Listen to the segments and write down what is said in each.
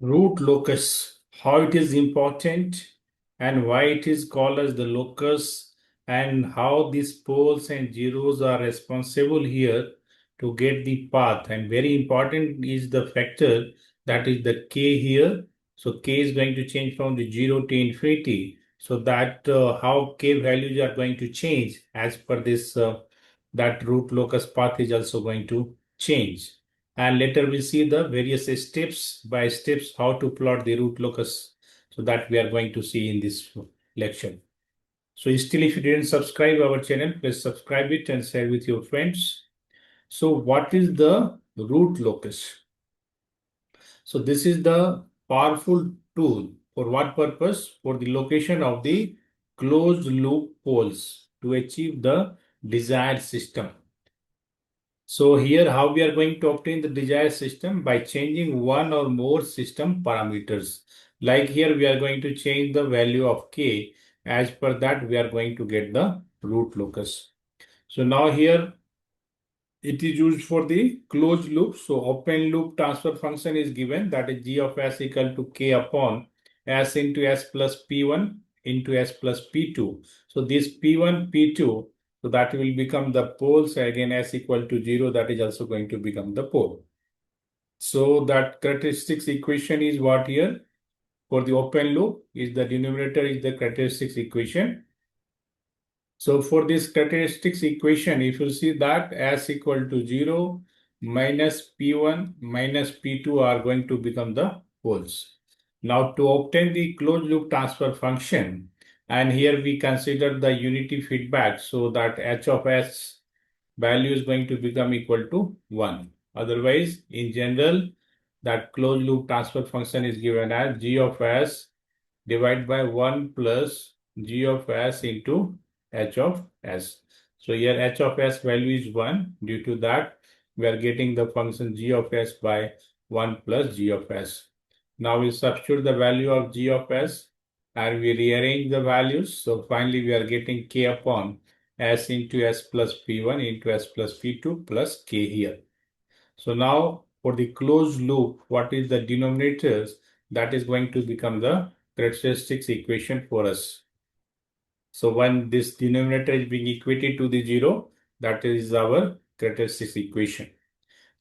Root locus, how it is important and why it is called as the locus, and how these poles and zeros are responsible here to get the path. And very important is the factor, that is the k here. So k is going to change from the 0 to infinity. So that how k values are going to change as per this, that root locus path is also going to change. And later we see the various steps by steps how to plot the root locus. So that we are going to see in this lecture. So still, if you didn't subscribe our channel, please subscribe it and share with your friends. So what is the root locus? So this is the powerful tool. For what purpose? For the location of the closed loop poles to achieve the desired system. So here how we are going to obtain the desired system? By changing one or more system parameters. Like here we are going to change the value of k. As per that we are going to get the root locus. So now here it is used for the closed loop. So open loop transfer function is given, that is g of s equal to k upon s into s plus p1 into s plus p2. So this p1, p2, so that will become the poles. Again, s equal to 0, that is also going to become the pole. So that characteristics equation is what here? For the open loop, is the denominator is the characteristics equation. So for this characteristics equation, if you see that s equal to 0 minus p1 minus p2 are going to become the poles. Now to obtain the closed loop transfer function, and here we consider the unity feedback, so that h of s value is going to become equal to 1. Otherwise, in general, that closed loop transfer function is given as g of s divided by 1 plus g of s into h of s. So here h of s value is 1. Due to that, we are getting the function g of s by 1 plus g of s. Now we substitute the value of g of s and we rearrange the values. So finally we are getting k upon s into s plus p1 into s plus p2 plus k here. So now for the closed loop, what is the denominators? That is going to become the characteristics equation for us. So when this denominator is being equated to the 0, that is our characteristics equation.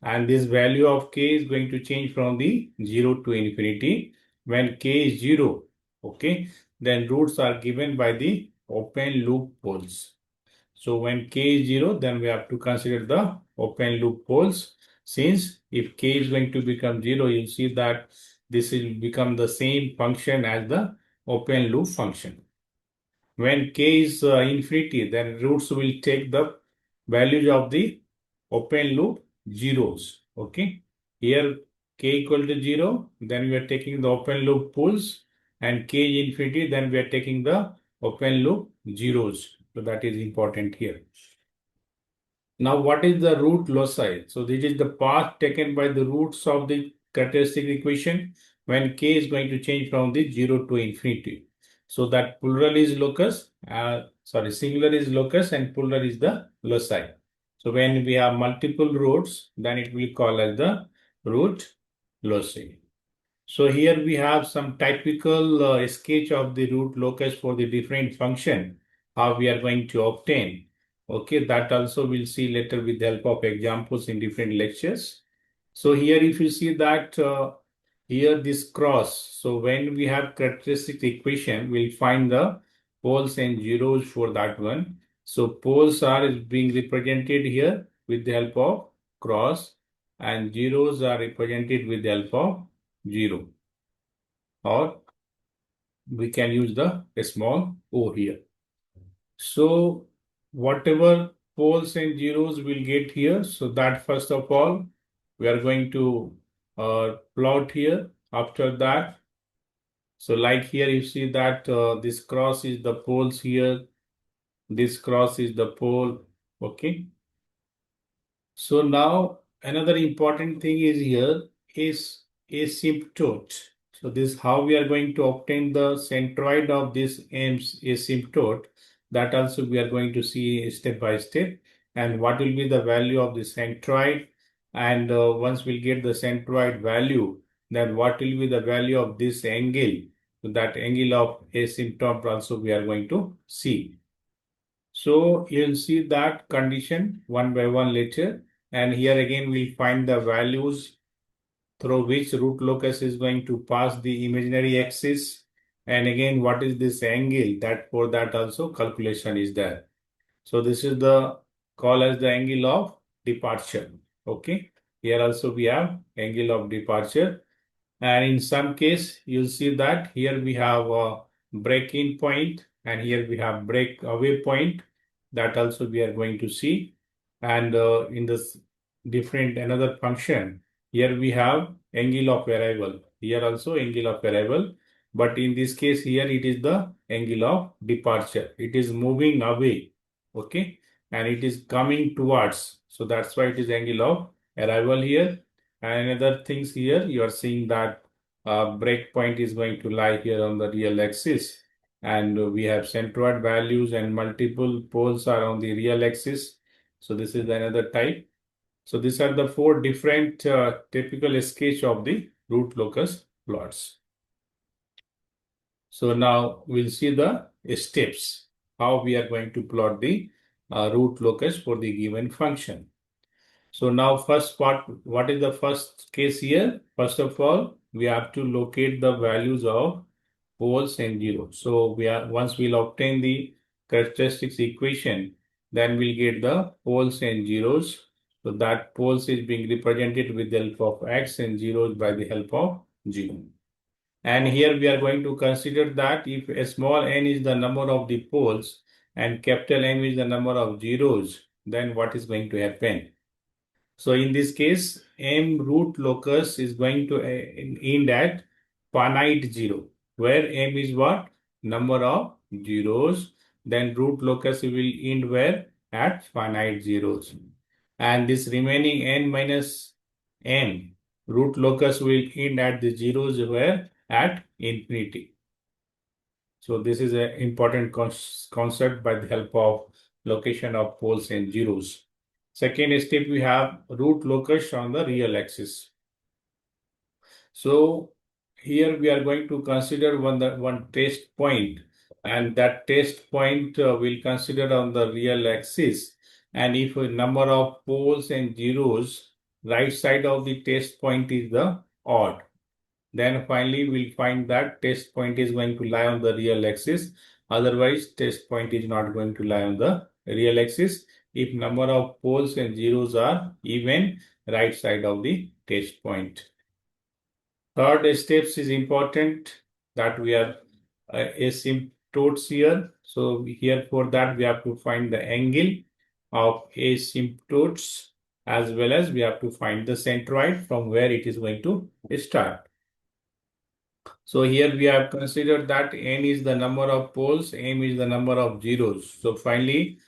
And this value of k is going to change from the 0 to infinity. When k is 0, okay, then roots are given by the open loop poles. So when k is 0, then we have to consider the open loop poles. Since if k is going to become 0, you'll see that this will become the same function as the open loop function. When k is infinity, then roots will take the values of the open loop zeros. Okay. Here k equal to 0, then we are taking the open loop poles, and k is infinity, then we are taking the open loop zeros. So that is important here. Now, what is the root loci? So this is the path taken by the roots of the characteristic equation when k is going to change from the 0 to infinity. So that plural is locus, singular is locus and plural is the loci. So when we have multiple roots, then it will call as the root loci. So here we have some typical sketch of the root locus for the different function, how we are going to obtain. Okay, that also we'll see later with the help of examples in different lectures. So here if you see that here this cross, so when we have characteristic equation, we'll find the poles and zeros for that one. So poles are being represented here with the help of cross, and zeros are represented with the help of 0, or we can use the small o here. So whatever poles and zeros we'll get here, so that first of all we are going to plot here. After that, so like here you see that this cross is the poles here, this cross is the pole. Okay, so now another important thing is here is asymptote. So this is how we are going to obtain the centroid of this asymptote. That also we are going to see step by step, and what will be the value of the centroid. And once we get the centroid value, then what will be the value of this angle? So that angle of asymptote also we are going to see. So you'll see that condition one by one later. And here again we'll find the values through which root locus is going to pass the imaginary axis. And again, what is this angle? That for that also calculation is there. So this is the call as the angle of departure. Okay. Here also we have angle of departure. And in some case, you'll see that here we have a break-in point and here we have break-away point. That also we are going to see. And in this different another function, here we have angle of arrival. Here also angle of arrival. But in this case here, it is the angle of departure. It is moving away. Okay. And it is coming towards. So that's why it is angle of arrival here. And another things here, you are seeing that break point is going to lie here on the real axis. And we have centroid values and multiple poles are on the real axis. So this is another type. So these are the four different typical sketch of the root locus plots. So now we'll see the steps, how we are going to plot the root locus for the given function. So now first part, what is the first case here? First of all, we have to locate the values of poles and zeros. So once we'll obtain the characteristics equation, then we'll get the poles and zeros. So that poles is being represented with the help of x and zeros by the help of 0. And here we are going to consider that if a small n is the number of the poles and capital M is the number of zeros, then what is going to happen? So in this case, M root locus is going to end at finite 0, where M is what? Number of zeros. Then root locus will end where? At finite zeros. And this remaining n minus m root locus will end at the zeros where? At infinity. So this is an important concept by the help of location of poles and zeros. Second step, we have root locus on the real axis. So here we are going to consider one test point, and that test point we'll consider on the real axis. And if a number of poles and zeros, right side of the test point is the odd, then finally we'll find that test point is going to lie on the real axis. Otherwise, test point is not going to lie on the real axis if number of poles and zeros are even right side of the test point. Third steps is important that we are asymptotes here. So here for that we have to find the angle of asymptotes as well as we have to find the centroid from where it is going to start. So here we have considered that n is the number of poles, m is the number of zeros. So finally,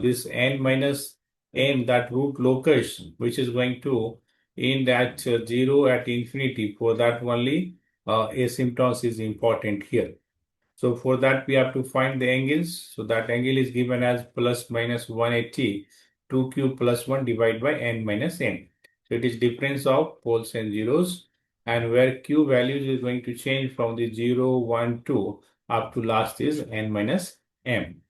this n minus m, that root locus, which is going to end at 0 at infinity, for that only asymptotes is important here. So for that, we have to find the angles. So that angle is given as plus minus 180, 2q plus 1 divided by n minus m. So it is difference of poles and zeros, and where q values is going to change from the 0, 1, 2 up to last is n minus m.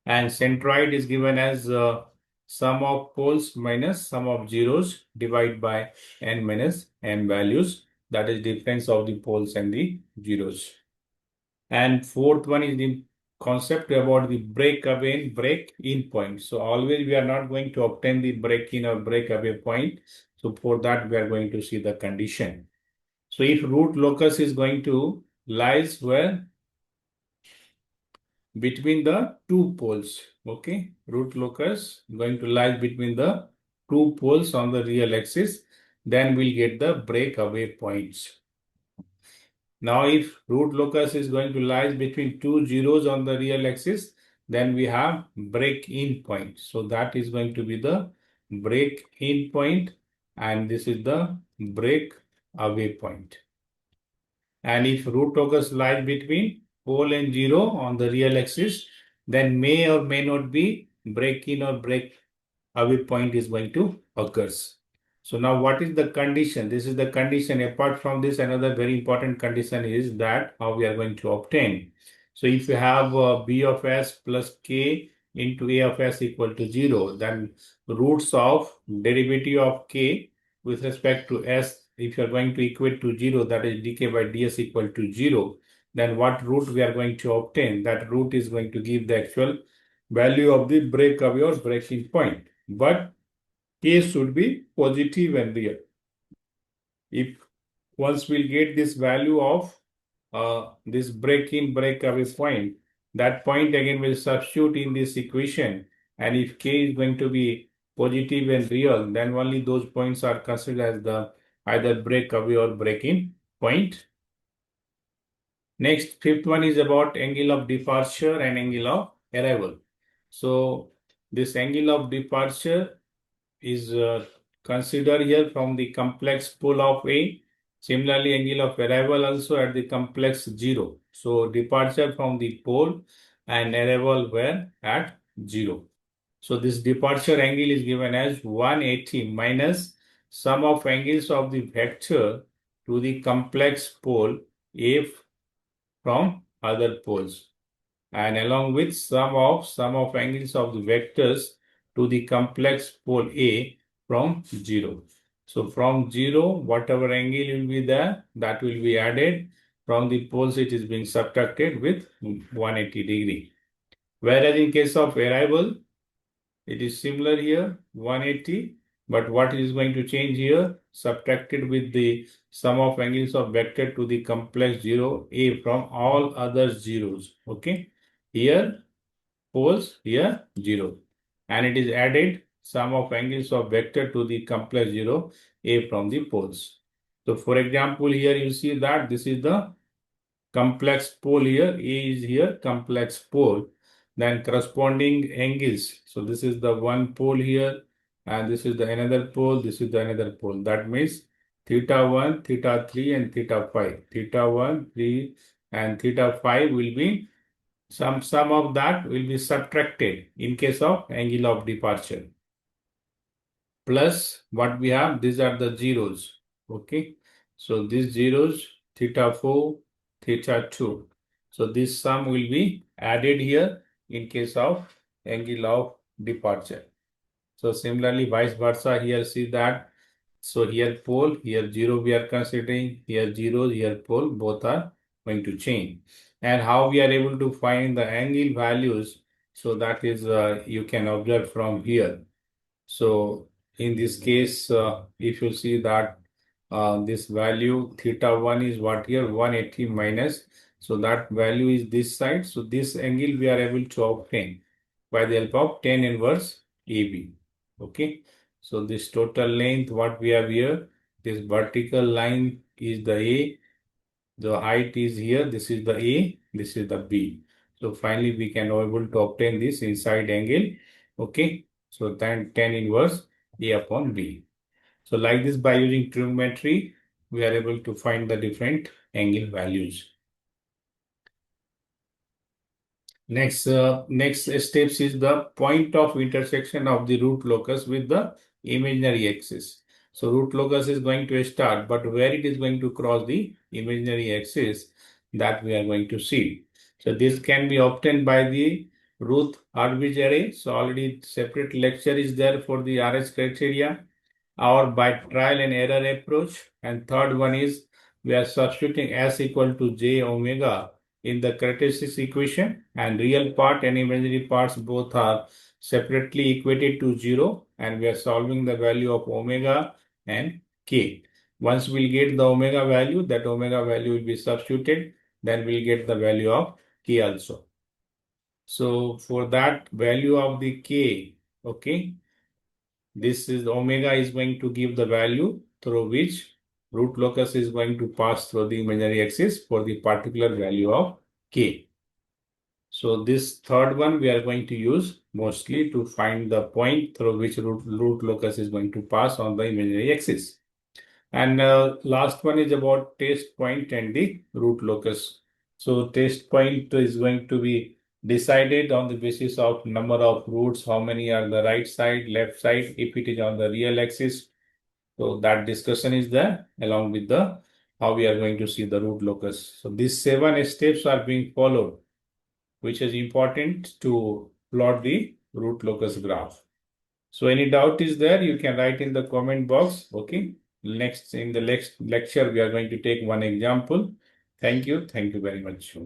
And centroid is given as sum of poles minus sum of zeros divided by n minus m values. That is difference of the poles and the zeros. And fourth one is the concept about the breakaway and break-in point. So always we are not going to obtain the break-in or breakaway point. So for that we are going to see the condition. So if root locus is going to lies where? Between the two poles. Okay, root locus going to lie between the two poles on the real axis. Then we'll get the breakaway points. Now, if root locus is going to lie between two zeros on the real axis, then we have break-in point. So that is going to be the break-in point, and this is the break-away point. And if root locus lies between pole and zero on the real axis, then may or may not be break-in or break-away point is going to occurs. So now what is the condition? This is the condition. Apart from this, another very important condition is that how we are going to obtain. So if you have b of s plus k into a of s equal to 0, then roots of derivative of k with respect to s, if you are going to equate to 0, that is dk by ds equal to 0, then what root we are going to obtain? That root is going to give the actual value of the breakaway or breaking point. But k should be positive and real. If once we'll get this value of this break-in, breakaway point, that point again will substitute in this equation. And if k is going to be positive and real, then only those points are considered as the either breakaway or break-in point. Next, fifth one is about angle of departure and angle of arrival. So this angle of departure is considered here from the complex pole of A. Similarly, angle of arrival also at the complex 0. So departure from the pole and arrival were at 0. So this departure angle is given as 180 minus sum of angles of the vector to the complex pole A from other poles, and along with sum of angles of the vectors to the complex pole A from 0. So from 0, whatever angle will be there, that will be added. From the poles, it is being subtracted with 180 degree. Whereas in case of arrival, it is similar here, 180, but what is going to change here? Subtracted with the sum of angles of vector to the complex 0 A from all other zeros. Okay. Here poles, here 0. And it is added sum of angles of vector to the complex 0 A from the poles. So for example, here you see that this is the complex pole here, A is here, complex pole, then corresponding angles. So this is the one pole here, and this is the another pole, this is the another pole. That means theta 1, theta 3, and theta 5. Theta 1, 3, and theta 5 will be sum of that will be subtracted in case of angle of departure. Plus what we have, these are the zeros. Okay. So these zeros, theta 4, theta 2. So this sum will be added here in case of angle of departure. So similarly, vice versa, here see that. So here pole, here 0 we are considering, here 0, here pole, both are going to change. And how we are able to find the angle values, so that is you can observe from here. So in this case, if you see that this value theta 1 is what here, 180 minus, so that value is this side. So this angle we are able to obtain by the help of tan inverse AB. Okay. So this total length what we have here, this vertical line is the A, the height is here, this is the A, this is the B. So finally we can able to obtain this inside angle. Okay. So then tan inverse A upon B. So like this, by using trigonometry, we are able to find the different angle values. Next steps is the point of intersection of the root locus with the imaginary axis. So root locus is going to start, but where it is going to cross the imaginary axis, that we are going to see. So this can be obtained by the root arbitrary. So already separate lecture is there for the RH criteria, or by trial and error approach. And third one is we are substituting S equal to j omega in the characteristics equation, and real part and imaginary parts both are separately equated to 0, and we are solving the value of omega and k. Once we'll get the omega value, that omega value will be substituted, then we'll get the value of k also. So for that value of the k, okay, this is omega is going to give the value through which root locus is going to pass through the imaginary axis for the particular value of k. So this third one we are going to use mostly to find the point through which root locus is going to pass on the imaginary axis. And last one is about test point and the root locus. So test point is going to be decided on the basis of number of roots, how many are the right side, left side, if it is on the real axis, So that discussion is there along with the how we are going to see the root locus. So these 7 steps are being followed, which is important to plot the root locus graph. So any doubt is there, you can write in the comment box. Okay. In the next lecture, we are going to take one example. Thank you. Thank you very much.